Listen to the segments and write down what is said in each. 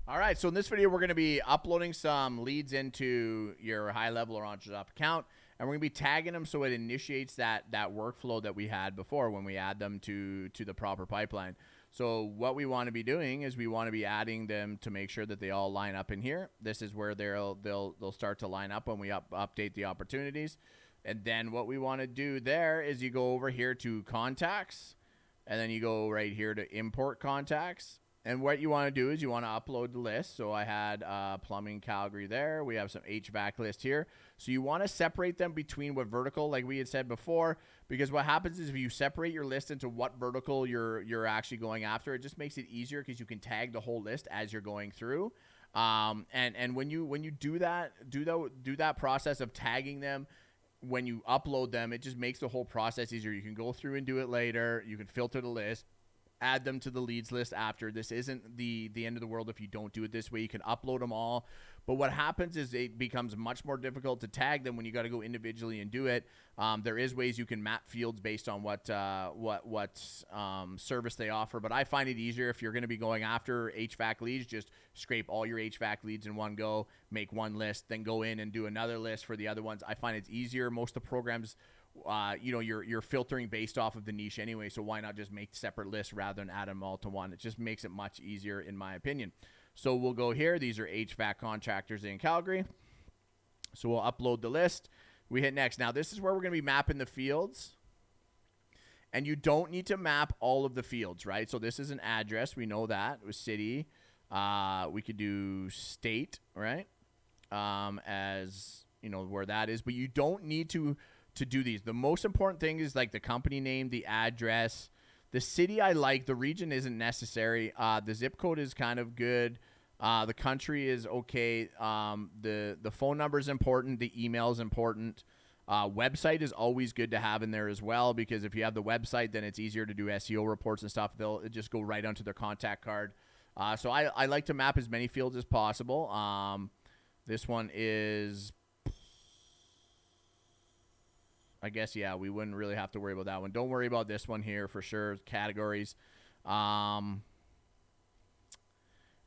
All right, so in this video, we're going to be uploading some leads into your Highlevel or Entresoft account, and we're going to be tagging them so it initiates that workflow that we had before when we add them to the proper pipeline. So what we want to be doing is we want to be adding them to make sure that they all line up in here. This is where they'll start to line up when we update the opportunities. And then what we want to do there is you go over here to contacts, and then you go right here to import contacts. And what you want to do is you want to upload the list. So I had plumbing Calgary there. We have some HVAC list here. So you want to separate them between what vertical, like we had said before, because what happens is if you separate your list into what vertical you're actually going after, it just makes it easier because you can tag the whole list as you're going through. And when you do that process of tagging them, when you upload them, it just makes the whole process easier. You can go through and do it later. You can filter the list, add them to the leads list after. This isn't the end of the world if you don't do it this way. You can upload them all. But what happens is it becomes much more difficult to tag them when you got to go individually and do it. There is ways you can map fields based on what service they offer. But I find it easier if you're going to be going after HVAC leads, just scrape all your HVAC leads in one go, make one list, then go in and do another list for the other ones. I find it's easier. Most of the programs, you're filtering based off of the niche anyway, so why not just make separate lists rather than add them all to one? It just makes it much easier in my opinion. So we'll go here. These are HVAC contractors in Calgary. So we'll upload the list. We hit next. Now this is where we're going to be mapping the fields. And you don't need to map all of the fields, right? So this is an address. We know that. It was city. We could do state, right? As, where that is. But you don't need to do these. The most important thing is like the company name, the address, the city. I like the region isn't necessary. The zip code is kind of good. The country is okay. The phone number is important. The email is important. Website is always good to have in there as well, because if you have the website, then it's easier to do SEO reports and stuff. They'll just go right onto their contact card. So I like to map as many fields as possible. This one is, I guess, yeah, we wouldn't really have to worry about that one. Don't worry about this one here for sure. Categories. And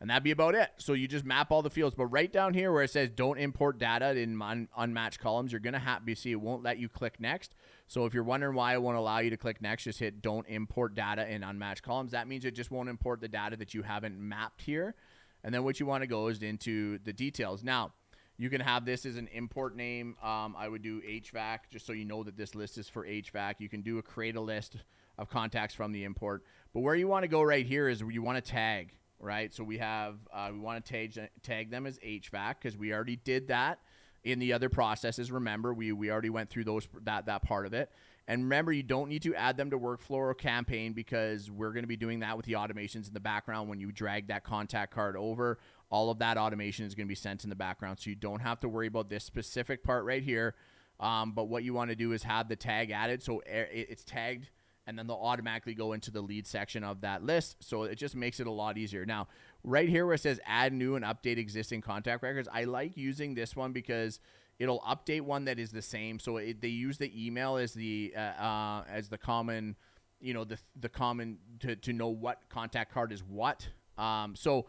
that'd be about it. So you just map all the fields. But right down here where it says don't import data in unmatched columns, you're going to have to see it won't let you click next. So if you're wondering why it won't allow you to click next, just hit don't import data in unmatched columns. That means it just won't import the data that you haven't mapped here. And then what you want to go is into the details. Now, you can have this as an import name. I would do HVAC, just so you know that this list is for HVAC. You can do create a list of contacts from the import. But where you want to go right here is where you want to tag, right? So we have we want to tag them as HVAC because we already did that in the other processes. Remember, we already went through that part of it. And remember, you don't need to add them to workflow or campaign because we're going to be doing that with the automations in the background. When you drag that contact card over, all of that automation is going to be sent in the background. So you don't have to worry about this specific part right here. But what you want to do is have the tag added. So it's tagged, and then they'll automatically go into the lead section of that list. So it just makes it a lot easier. Now, right here where it says add new and update existing contact records, I like using this one because it'll update one that is the same. So they use the email as the common, the common to know what contact card is what. So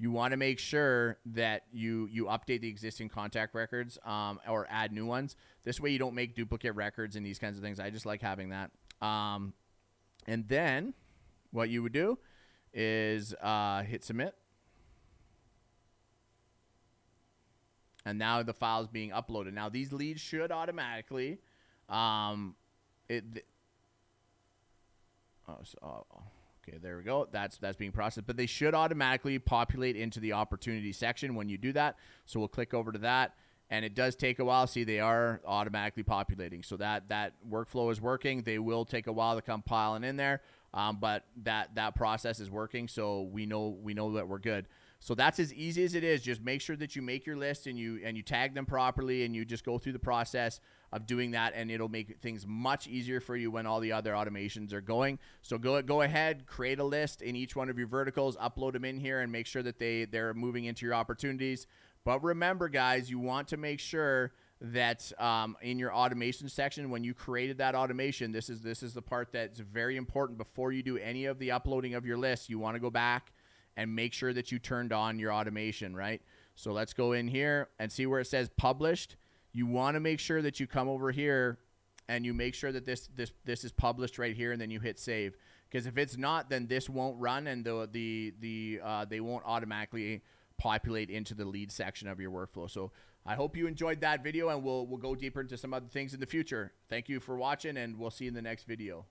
you want to make sure that you update the existing contact records or add new ones. This way you don't make duplicate records and these kinds of things. I just like having that. And then what you would do is hit submit. And now the file is being uploaded. Now these leads should automatically, okay, there we go. That's being processed, but they should automatically populate into the opportunity section when you do that. So we'll click over to that, and it does take a while. See, they are automatically populating. So that workflow is working. They will take a while to come piling in there, but that process is working. So we know that we're good. So that's as easy as it is. Just make sure that you make your list and you tag them properly, and you just go through the process of doing that, and it'll make things much easier for you when all the other automations are going. So go ahead, create a list in each one of your verticals, upload them in here, and make sure that they're moving into your opportunities. But remember, guys, you want to make sure that in your automation section, when you created that automation, this is the part that's very important. Before you do any of the uploading of your list, you want to go back and make sure that you turned on your automation, right? So let's go in here and see where it says published. You want to make sure that you come over here and you make sure that this is published right here, and then you hit save. Because if it's not, then this won't run, and they won't automatically populate into the lead section of your workflow. So I hope you enjoyed that video, and we'll go deeper into some other things in the future. Thank you for watching, and we'll see you in the next video.